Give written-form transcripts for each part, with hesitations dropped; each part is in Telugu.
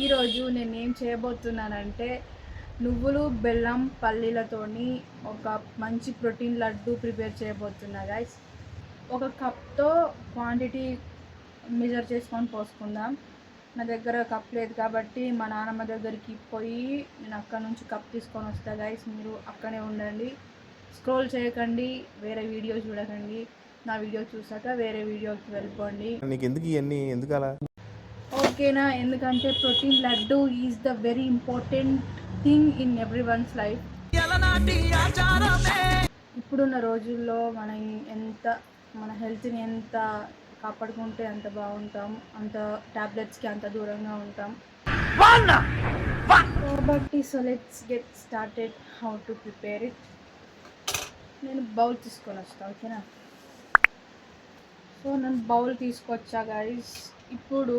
ఈరోజు నేను ఏం చేయబోతున్నానంటే నువ్వులు బెల్లం పల్లీలతోని ఒక మంచి ప్రోటీన్ లడ్డు ప్రిపేర్ చేయబోతున్నా గైస్. ఒక కప్తో క్వాంటిటీ మెజర్ చేసుకొని పోసుకుందాం. నా దగ్గర కప్ లేదు కాబట్టి మా నాన్నమ్మ దగ్గరికి పోయి నేను అక్కడ నుంచి కప్ తీసుకొని వస్తా గైస్. మీరు అక్కడే ఉండండి, స్క్రోల్ చేయకండి, వేరే వీడియో చూడకండి. నా వీడియో చూసాక వేరే వీడియోకి వెళ్ళిపోండి. నీకు ఎందుకు ఇవన్నీ ఎందుకు అలా? ఓకేనా? ఎందుకంటే protein laddu is the very important thing in every one's life. ఇప్పుడున్న రోజుల్లో మన హెల్త్ని ఎంత కాపాడుకుంటే అంత బాగుంటాం, అంత టాబ్లెట్స్కి అంత దూరంగా ఉంటాం కాబట్టి so let's get started how to prepare it. నేను బౌల్ తీసుకొని వస్తాను, ఓకేనా? సో నేను బౌల్ తీసుకొచ్చా గైస్. ఇప్పుడు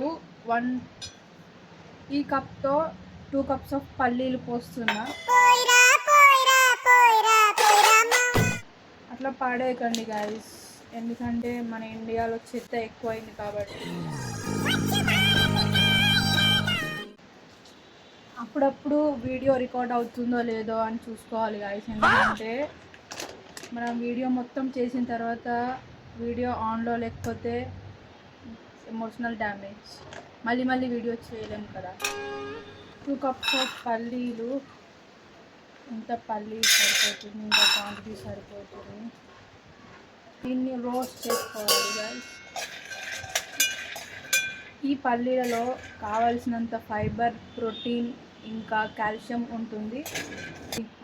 ఈ కప్తో 2 కప్స్ ఆఫ్ పల్లీలు పోస్తున్నా. అట్లా పాడేయకండి గైస్, ఎందుకంటే మన ఇండియాలో చెత్త ఎక్కువైంది కాబట్టి. అప్పుడప్పుడు వీడియో రికార్డ్ అవుతుందో లేదో అని చూసుకోవాలి గైస్, ఎందుకంటే మనం వీడియో మొత్తం చేసిన తర్వాత వీడియో ఆన్లో లేకపోతే ఎమోషనల్ డ్యామేజ్, మళ్ళీ వీడియో చేయలేము కదా. 2 కప్స్ ఆఫ్ పల్లీలు, ఇంత పల్లీ సరిపోతుంది, ఇంత క్వాంటిటీ సరిపోతుంది. దీన్ని రోస్ట్ చేసుకోవాలి గైస్. ఈ పల్లీలలో కావాల్సినంత ఫైబర్, ప్రోటీన్, ఇంకా కాల్షియం ఉంటుంది.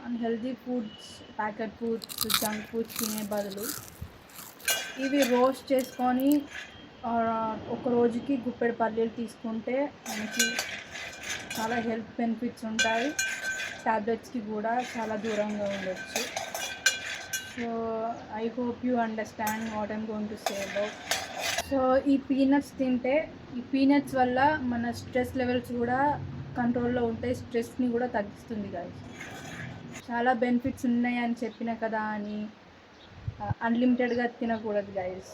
Unhealthy foods, packet foods, junk foods తినే బదులు ఇవి రోస్ట్ చేసుకొని ఒక రోజుకి గుప్పెడు పల్లీలు తీసుకుంటే మనకి చాలా హెల్త్ బెనిఫిట్స్ ఉంటాయి. టాబ్లెట్స్కి కూడా చాలా దూరంగా ఉండొచ్చు. So I hope you understand what I'm going to say about. So ఈ పీనట్స్ తింటే, ఈ పీనట్స్ వల్ల మన స్ట్రెస్ లెవెల్స్ కూడా కంట్రోల్లో ఉంటాయి, స్ట్రెస్ని కూడా తగ్గిస్తుంది గాయస్. చాలా బెనిఫిట్స్ ఉన్నాయని చెప్పిన కదా అని అన్లిమిటెడ్గా తినకూడదు గైస్.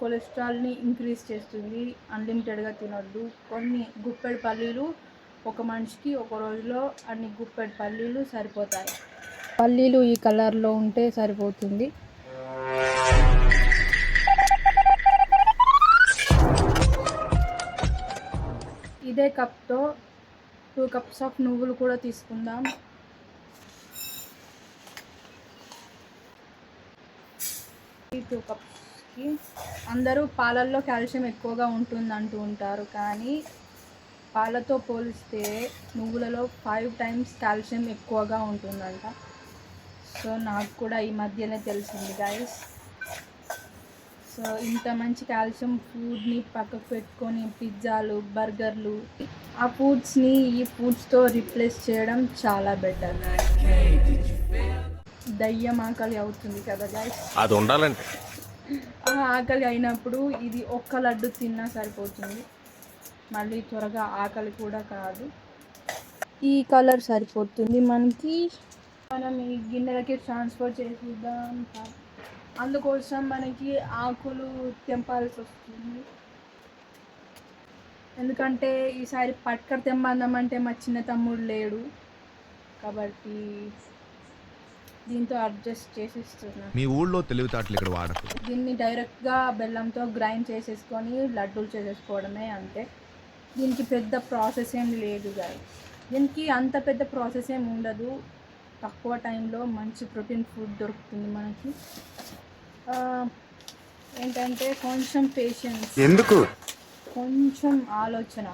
కొలెస్ట్రాల్ని ఇంక్రీజ్ చేస్తుంది, అన్లిమిటెడ్గా తినొద్దు. కొన్ని గుప్పెడు పల్లీలు ఒక మనిషికి ఒక రోజులో అన్ని గుప్పెడు పల్లీలు సరిపోతాయి. పల్లీలు ఈ కలర్లో ఉంటే సరిపోతుంది. ఇదే కప్తో 2 కప్స్ ఆఫ్ నువ్వులు కూడా తీసుకుందాం. ఈ 2 కప్స్కి అందరూ పాలల్లో కాల్షియం ఎక్కువగా ఉంటుంది అంటూ ఉంటారు, కానీ పాలతో పోలిస్తే నువ్వులలో 5 టైమ్స్ కాల్షియం ఎక్కువగా ఉంటుందంట. సో నాకు కూడా ఈ మధ్యనే తెలిసింది గైస్. సో ఇంత మంచి కాల్షియం ఫుడ్ని పక్కకు పెట్టుకొని పిజ్జాలు, బర్గర్లు, ఆ ఫుడ్స్ని ఈ ఫుడ్స్తో రీప్లేస్ చేయడం చాలా బెటర్. దయ్యం ఆకలి అవుతుంది కదా గైస్, అది ఉండాలంటే ఆ ఆకలి అయినప్పుడు ఇది ఒక్క లడ్డు తిన్నా సరిపోతుంది, మళ్ళీ త్వరగా ఆకలి కూడా కాదు. ఈ కలర్ సరిపోతుంది మనకి. మనం ఈ గిన్నెలకి ట్రాన్స్ఫర్ చేసిద్దాం. అందుకోసం మనకి ఆకులు తెంపాల్సి వస్తుంది, ఎందుకంటే ఈసారి పట్కర తెమ్మందామంటే మా చిన్న తమ్ముడు లేడు కాబట్టి దీంతో అడ్జస్ట్ చేసేస్తున్నాను. మీ ఊళ్ళో తెలివితేటలు ఇక్కడ వాడకు. దీన్ని డైరెక్ట్గా బెల్లంతో గ్రైండ్ చేసేసుకొని లడ్డూలు చేసేసుకోవడమే, అంతే. దీనికి పెద్ద ప్రాసెస్ ఏం లేదు గైస్, దీనికి అంత పెద్ద ప్రాసెస్ ఏం ఉండదు. తక్కువ టైంలో మంచి ప్రోటీన్ ఫుడ్ దొరుకుతుంది మనకి. ఏంటంటే కొంచెం పేషెన్స్, ఎందుకు కొంచెం ఆలోచన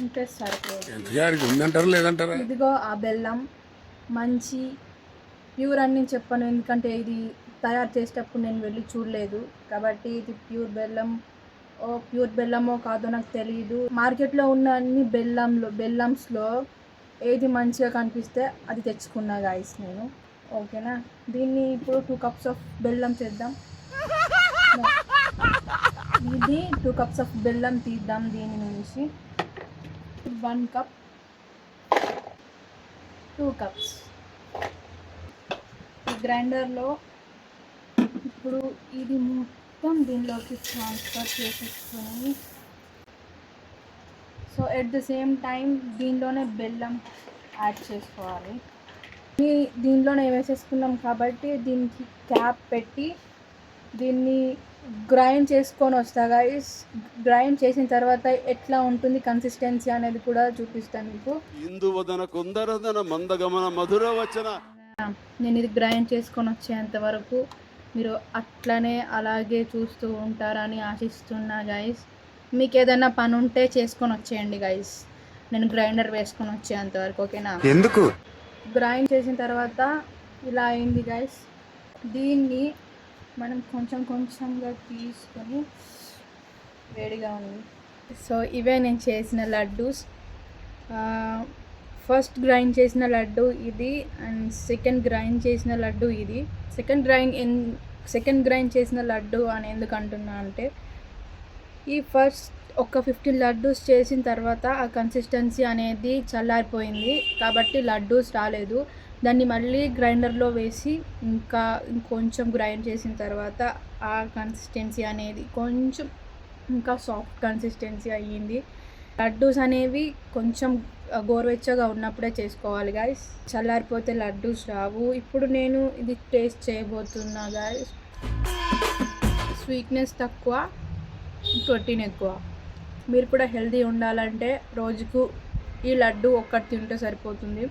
ఉంటే సరిపోదు. లేదంటారా? ఇదిగో ఆ బెల్లం మంచి ప్యూర్ అని నేను చెప్పను, ఎందుకంటే ఇది తయారు చేసేటప్పుడు నేను వెళ్ళి చూడలేదు కాబట్టి ఇది ప్యూర్ బెల్లమో కాదో నాకు తెలియదు. మార్కెట్లో ఉన్న అన్ని బెల్లమ్స్లో ఏది మంచిగా కనిపిస్తే అది తెచ్చుకున్నా గాయస్ నేను, ఓకేనా? దీన్ని ఇప్పుడు 2 కప్స్ ఆఫ్ బెల్లం చేద్దాం. ఇది 2 కప్స్ ఆఫ్ బెల్లం తీద్దాం దీని నుంచి. 1 కప్, 2 కప్స్ ఈ గ్రైండర్లో ఇప్పుడు ఇది మొత్తం దీనిలోకి ట్రాన్స్ఫర్ చేసేసుకొని, so so at the same time దీనిలోనే బెల్లం యాడ్ చేసుకోవాలి. దీనిలోనే వేసేసుకున్నాం కాబట్టి దీనికి క్యాప్ పెట్టి దీన్ని గ్రైండ్ చేసుకొని వస్తా గైస్. గ్రైండ్ చేసిన తర్వాత ఎట్లా ఉంటుంది కన్సిస్టెన్సీ అనేది కూడా చూపిస్తాను మీకు. ఇందువదన కుందరదన మందగమన మధుర వచన. నేను ఇది గ్రైండ్ చేసుకొని వచ్చేంత వరకు మీరు అట్లనే అలాగే చూస్తూ ఉంటారని ఆశిస్తున్నా గైస్. మీకు ఏదైనా పని ఉంటే చేసుకొని వచ్చేయండి గైస్, నేను గ్రైండర్ వేసుకొని వచ్చేంత వరకు, ఓకేనా? ఎందుకు? గ్రైండ్ చేసిన తర్వాత ఇలా అయింది గైస్. దీన్ని మనం కొంచెం కొంచెంగా తీసుకొని, వేడిగా ఉంది. సో ఇవే నేను చేసిన లడ్డూస్. ఫస్ట్ గ్రైండ్ చేసిన లడ్డు ఇది అండ్ సెకండ్ గ్రైండ్ చేసిన లడ్డు ఇది. సెకండ్ గ్రైండ్ చేసిన లడ్డు అని ఎందుకు అంటున్నా అంటే, ఈ ఫస్ట్ ఒక 15 లడ్డూస్ చేసిన తర్వాత ఆ కన్సిస్టెన్సీ అనేది చల్లారిపోయింది కాబట్టి లడ్డూస్ రాలేదు. దాన్ని మళ్ళీ గ్రైండర్లో వేసి ఇంకొంచెం గ్రైండ్ చేసిన తర్వాత ఆ కన్సిస్టెన్సీ అనేది కొంచెం ఇంకా సాఫ్ట్ కన్సిస్టెన్సీ అయ్యింది. లడ్డూస్ అనేవి కొంచెం గోరువెచ్చగా ఉన్నప్పుడే చేసుకోవాలి గాయస్, చల్లారిపోతే లడ్డూస్ రావు. ఇప్పుడు నేను ఇది టేస్ట్ చేయబోతున్నా గాయస్. స్వీట్నెస్ తక్కువ, ప్రోటీన్ ఎక్కువ. మీరు కూడా హెల్తీ ఉండాలంటే రోజుకు ఈ లడ్డు ఒక్కటి తింటే సరిపోతుంది.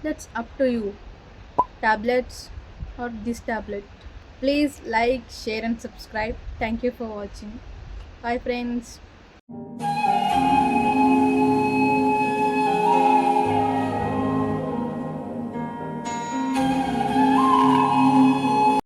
That's up to you. Tablets or this tablet. Please like, share and subscribe. Thank you for watching. Bye friends.